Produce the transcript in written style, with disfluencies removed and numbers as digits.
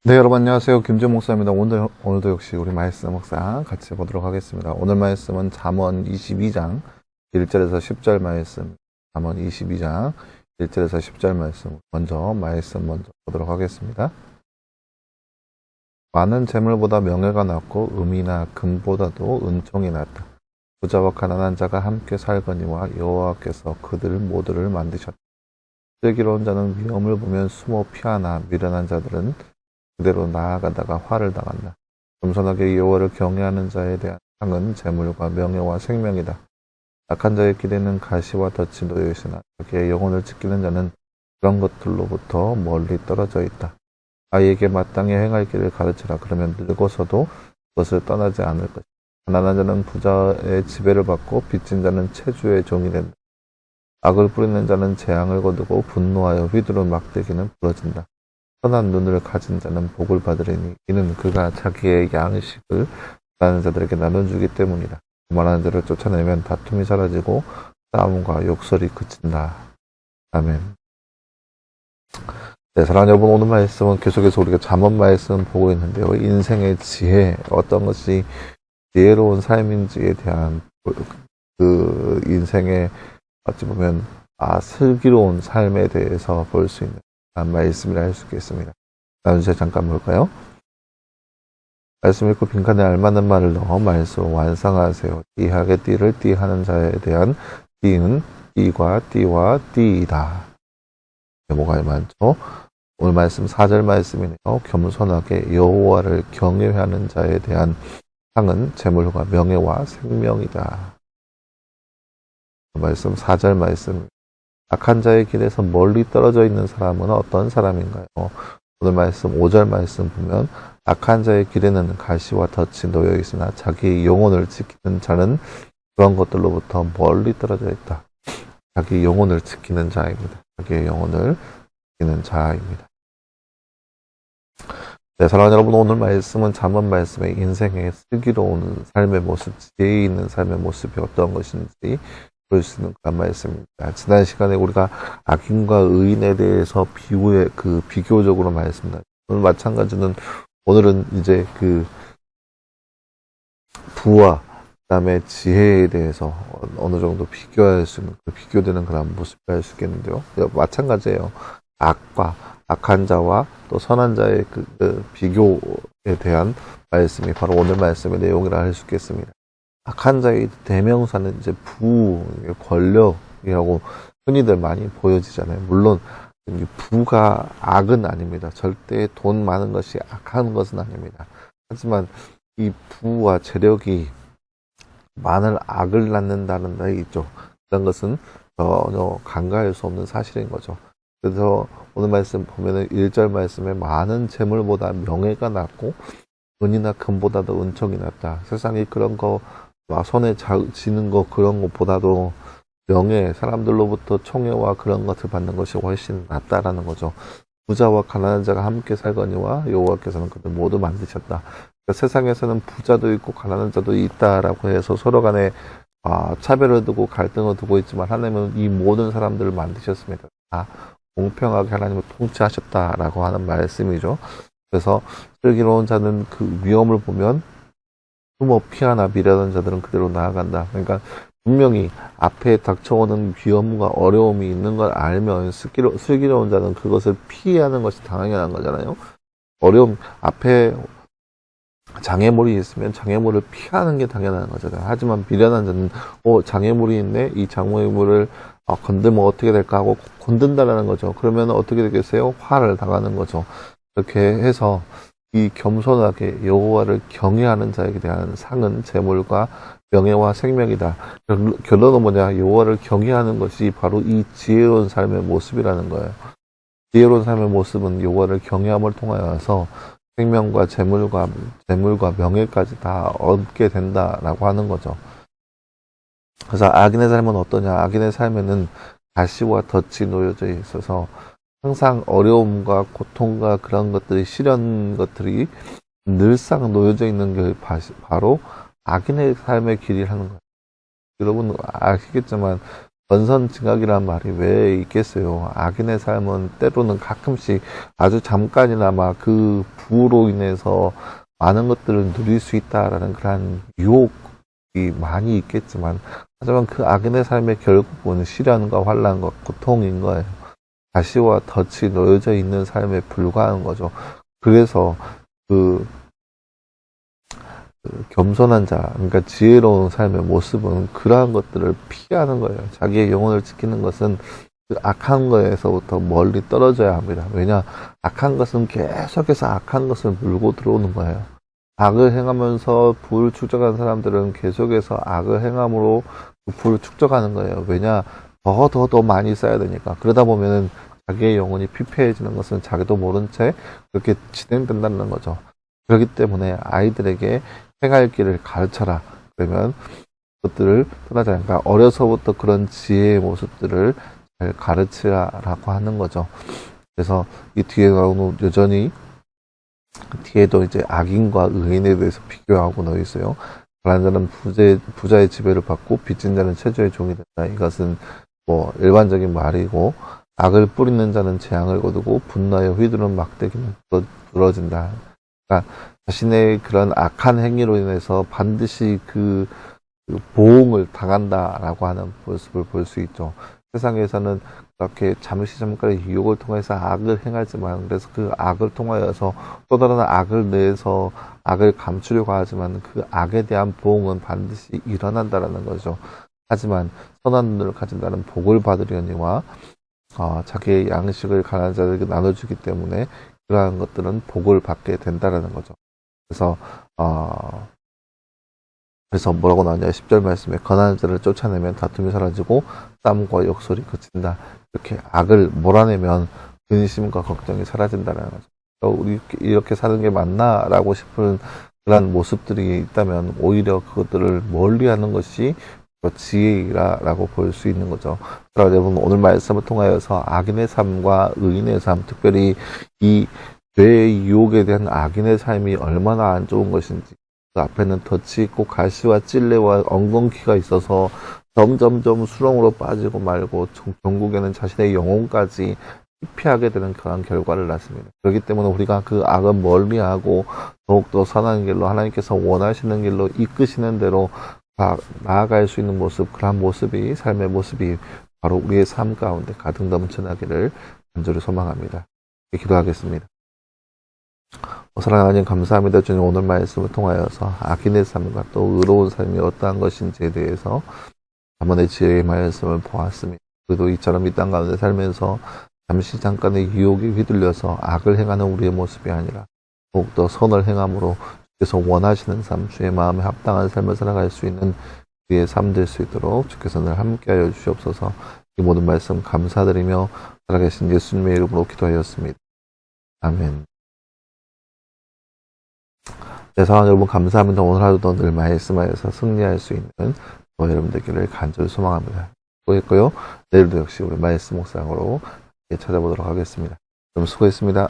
네, 여러분 안녕하세요. 김재 목사입니다. 오늘도 역시 우리 말씀 묵상 같이 보도록 하겠습니다. 오늘 말씀은 잠언 22장 1절에서 10절 말씀, 잠언 22장 1절에서 10절 말씀 먼저 보도록 하겠습니다. 많은 재물보다 명예가 낫고 음이나 금보다도 은총이 낫다. 부자와 가난한 자가 함께 살거니와 여호와께서 그들 모두를 만드셨다. 슬기로운 자는 위험을 보면 숨어 피하나 미련한 자들은 그대로 나아가다가 화를 당한다. 겸손하게 여호와를 경외하는 자에 대한 상은 재물과 명예와 생명이다. 악한 자의 길에는 가시와 덫이 놓여 있으나 자기의 영혼을 지키는 자는 그런 것들로부터 멀리 떨어져 있다. 아이에게 마땅히 행할 길을 가르치라. 그러면 늙어서도 그것을 떠나지 않을 것이다. 가난한 자는 부자의 지배를 받고 빚진 자는 체주의 종이 된다. 악을 뿌리는 자는 재앙을 거두고 분노하여 휘두른 막대기는 부러진다. 선한 눈을 가진 자는 복을 받으리니 이는 그가 자기의 양식을 가난한 자들에게 나눠주기 때문이다. 교만한 자를 쫓아내면 다툼이 사라지고 싸움과 욕설이 그친다. 아멘. 네, 사랑하는 여러분, 오늘 말씀은 계속해서 우리가 잠언 말씀 보고 있는데요. 인생의 지혜, 어떤 것이 지혜로운 삶인지에 대한 그 인생의 어찌 보면 슬기로운 삶에 대해서 볼 수 있는 말씀이라 할 수 있겠습니다. 다음 주제 잠깐 볼까요? 말씀 읽고 빈칸에 알맞는 말을 넣어 말씀 완성하세요. 띠하게 띠를 띠하는 자에 대한 띠는 띠과 띠와 띠이다. 뭐가 많죠? 오늘 말씀 4절 말씀이네요. 겸손하게 여호와를 경외하는 자에 대한 상은 재물과 명예와 생명이다. 말씀 4절 말씀. 악한 자의 길에서 멀리 떨어져 있는 사람은 어떤 사람인가요? 오늘 말씀 5절 말씀 보면 악한 자의 길에는 가시와 덫이 놓여 있으나 자기 영혼을 지키는 자는 그런 것들로부터 멀리 떨어져 있다. 자기 영혼을 지키는 자입니다. 자기의 영혼을 지키는 자입니다. 네, 사랑하는 여러분, 오늘 말씀은 잠언 말씀의 인생의 슬기로운 삶의 모습, 지혜 있는 삶의 모습이 어떤 것인지 볼 수 있는 그런 말씀입니다. 지난 시간에 우리가 악인과 의인에 대해서 비교적으로 말씀드렸습니다. 오늘 마찬가지는 오늘은 이제 부와 그다음에 지혜에 대해서 어느 정도 비교할 수 있는 비교되는 그런 모습을 알 수 있겠는데요. 마찬가지예요. 악한 자와 또 선한 자의 비교에 대한 말씀이 바로 오늘 말씀의 내용이라 할 수 있겠습니다. 악한 자의 대명사는 이제 권력이라고 흔히들 많이 보여지잖아요. 물론 부가 악은 아닙니다. 절대 돈 많은 것이 악한 것은 아닙니다. 하지만 이 부와 재력이 많은 악을 낳는다는 데 있죠. 그런 것은 전혀 간과할 수 없는 사실인 거죠. 그래서 오늘 말씀 보면은 1절 말씀에 많은 재물보다 명예가 낫고 은이나 금보다도 은총이 낫다. 세상에 그런 거 손에 쥐는 거 그런 것보다도 명예, 사람들로부터 총애와 그런 것을 받는 것이 훨씬 낫다라는 거죠. 부자와 가난한 자가 함께 살거니와 여호와께서는 그들 모두 만드셨다. 그러니까 세상에서는 부자도 있고 가난한 자도 있다라고 해서 서로 간에 차별을 두고 갈등을 두고 있지만 하나님은 이 모든 사람들을 만드셨습니다. 다 공평하게 하나님을 통치하셨다라고 하는 말씀이죠. 그래서 슬기로운 자는 그 위험을 보면 숨어 피하나 미련한 자들은 그대로 나아간다. 그러니까 분명히 앞에 닥쳐오는 위험과 어려움이 있는 걸 알면 슬기로운 자는 그것을 피하는 것이 당연한 거잖아요. 어려움 앞에 장애물이 있으면 장애물을 피하는 게 당연한 거잖아요. 하지만 미련한 자는 장애물이 있네. 이 장애물을 건들면 어떻게 될까 하고 건든다라는 거죠. 그러면 어떻게 되겠어요? 화를 당하는 거죠. 이렇게 해서 이 겸손하게 여호와를 경외하는 자에게 대한 상은 재물과 명예와 생명이다. 결론은 뭐냐? 여호와를 경외하는 것이 바로 이 지혜로운 삶의 모습이라는 거예요. 지혜로운 삶의 모습은 여호와를 경외함을 통하여서 생명과 재물과 명예까지 다 얻게 된다라고 하는 거죠. 그래서 악인의 삶은 어떠냐? 악인의 삶에는 가시와 덫이 놓여져 있어서 항상 어려움과 고통과 그런 것들이 시련 것들이 늘상 놓여져 있는 게 바로 악인의 삶의 길이라는 거예요. 여러분 아시겠지만 권선징악이라는 말이 왜 있겠어요? 악인의 삶은 때로는 가끔씩 아주 잠깐이나마 그 부로 인해서 많은 것들을 누릴 수 있다라는 그런 유혹이 많이 있겠지만, 하지만 그 악인의 삶의 결국은 시련과 환난과 고통인 거예요. 가시와 덫이 놓여져 있는 삶에 불과한 거죠. 그래서 그 겸손한 자, 그러니까 지혜로운 삶의 모습은 그러한 것들을 피하는 거예요. 자기의 영혼을 지키는 것은 그 악한 거에서부터 멀리 떨어져야 합니다. 왜냐? 악한 것은 계속해서 악한 것을 물고 들어오는 거예요. 악을 행하면서 부를 축적한 사람들은 계속해서 악을 행함으로 그 부를 축적하는 거예요. 왜냐? 더 많이 쌓여야 되니까. 그러다 보면은 자기의 영혼이 피폐해지는 것은 자기도 모른 채 그렇게 진행된다는 거죠. 그렇기 때문에 아이들에게 행할 길을 가르쳐라. 그러면 그것들을 떠나지 않을까. 어려서부터 그런 지혜의 모습들을 잘 가르치라라고 하는 거죠. 그래서 이 뒤에 나오는 여전히 뒤에도 이제 악인과 의인에 대해서 비교하고 넣어 있어요. 가난한 자는 부자의 지배를 받고 빚진 자는 최저의 종이 된다. 이것은 뭐 일반적인 말이고, 악을 뿌리는 자는 재앙을 거두고 분노에 휘두른 막대기는 부러진다. 그러니까 자신의 그런 악한 행위로 인해서 반드시 그 보응을 당한다라고 하는 모습을 볼 수 있죠. 세상에서는 그렇게 잠깐의 유혹을 통해서 악을 행하지만, 그래서 그 악을 통하여서 또 다른 악을 내서 악을 감추려고 하지만 그 악에 대한 보응은 반드시 일어난다라는 거죠. 하지만 선한 눈을 가진 자는 복을 받으려니와 자기의 양식을 가난한 자들에게 나눠주기 때문에 그러한 것들은 복을 받게 된다라는 거죠. 그래서 뭐라고 나오냐, 10절 말씀에 가난한 자를 쫓아내면 다툼이 사라지고 싸움과 욕설이 그친다. 이렇게 악을 몰아내면 근심과 걱정이 사라진다는 거죠. 우리 이렇게 사는 게 맞나라고 싶은 그런 모습들이 있다면 오히려 그것들을 멀리하는 것이 지혜라고 볼 수 있는 거죠. 그러나 여러분, 오늘 말씀을 통하여서 악인의 삶과 의인의 삶, 특별히 이 죄의 유혹에 대한 악인의 삶이 얼마나 안 좋은 것인지, 그 앞에는 덫이 있고 가시와 찔레와 엉겅퀴가 있어서 점점점 수렁으로 빠지고 말고 결국에는 자신의 영혼까지 피하게 되는 그런 결과를 낳습니다. 그렇기 때문에 우리가 그 악은 멀리하고 더욱더 선한 길로, 하나님께서 원하시는 길로 이끄시는 대로 나아갈 수 있는 모습, 그러한 모습이, 삶의 모습이 바로 우리의 삶 가운데 가득 넘쳐나기를 간절히 소망합니다. 기도하겠습니다. 사랑하는 하나님, 감사합니다. 주님, 오늘 말씀을 통하여서 악인의 삶과 또 의로운 삶이 어떠한 것인지에 대해서 자문의 지혜의 말씀을 보았습니다. 그래도 이처럼 이 땅 가운데 살면서 잠깐의 유혹에 휘둘려서 악을 행하는 우리의 모습이 아니라 더욱더 선을 행함으로 주께서 원하시는 삶, 주의 마음에 합당한 삶을 살아갈 수 있는 우리의 삶 될 수 있도록 주께서 늘 함께하여 주시옵소서. 이 모든 말씀 감사드리며 살아계신 예수님의 이름으로 기도하였습니다. 아멘. 네, 사랑하는 여러분, 감사합니다. 오늘 하루도 늘 말씀하여서 승리할 수 있는 저와 여러분 되기를 간절히 소망합니다. 수고했고요. 내일도 역시 우리 말씀 묵상으로 찾아보도록 하겠습니다. 여러분 수고했습니다.